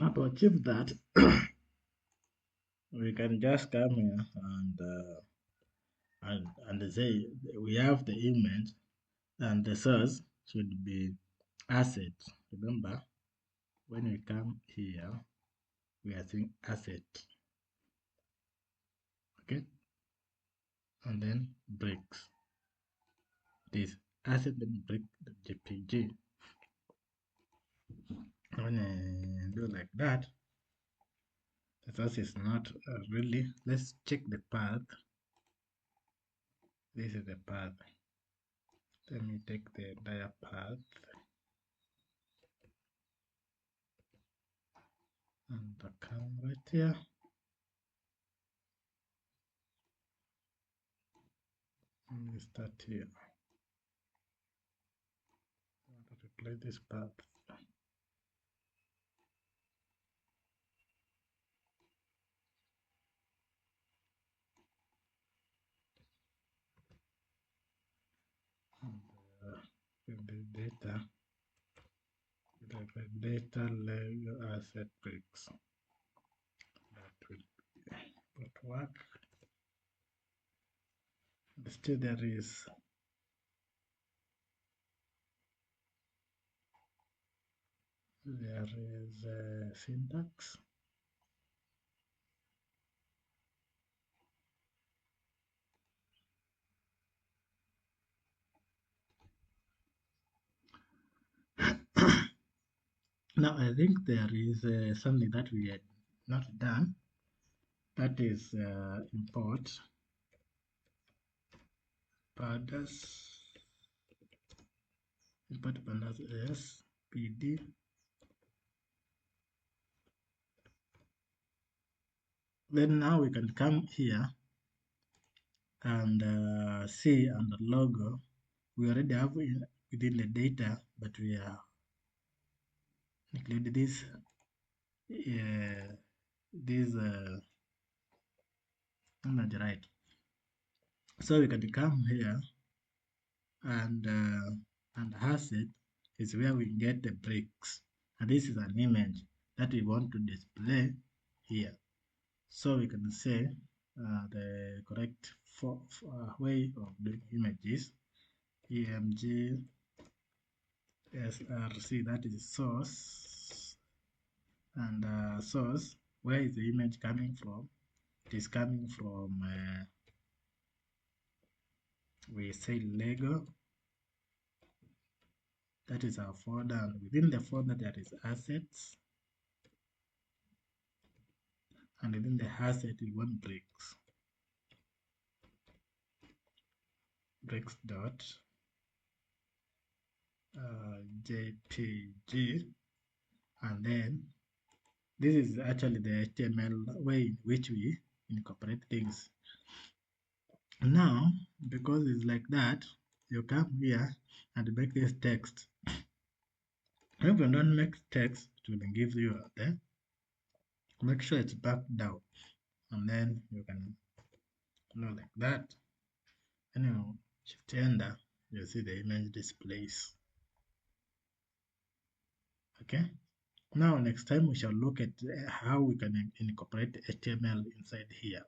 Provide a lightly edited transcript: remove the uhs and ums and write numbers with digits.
Now to achieve that, we can just come here and say we have the image and the source should be asset. Remember, when we come here, we are saying asset, okay, and then bricks. This asset then brick the JPG. When I do like that, the source is not really. Let's check the path. This is the path. Let me take the entire path and come right here. And we start here. I want to replace this path. And the data, the data layer asset bricks. That will work. But still there is syntax. Now I think there is something that we had not done. That is import pandas. Import pandas s pd. Then now we can come here and see under logo. We already have within the data, but we are include this image, right? So we can come here and asset is where we get the bricks, and this is an image that we want to display here. So we can say the correct way of doing images emg src, that is source, and source, where is the image coming from? It is coming from we say Lego. That is our folder, and within the folder there is assets, and within the asset we want bricks. Bricks dot jpg, and then this is actually the HTML way in which we incorporate things. Now, because it's like that, you come here and make this text. If you don't make text, it will give you there. Make sure it's back down, and then you can like that. And you shift enter, you see the image displays. Okay. Now next time we shall look at how we can incorporate HTML inside here.